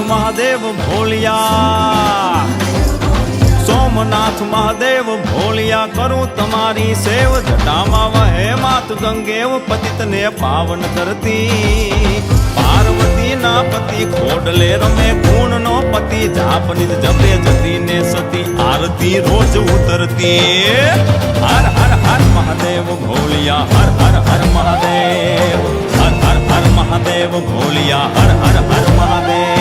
મહાદેવ ભોલિયા, સોમનાથ મહાદેવ ભોલિયા, કરું તમારી સેવ, જટામાં વહે માત ગંગેવ, પતિતને પાવન કરતી, પાર્વતી ના પતિ ખોડલે રમે, ગુણ નો પતિ જાપનિત જપે, જતી ને સતી આરતી રોજ ઉતરતી. હર હર હર મહાદેવ ભોલિયા, હર હર હર મહાદેવ, હર હર હર મહાદેવ ભોલિયા, હર હર હર મહાદેવ.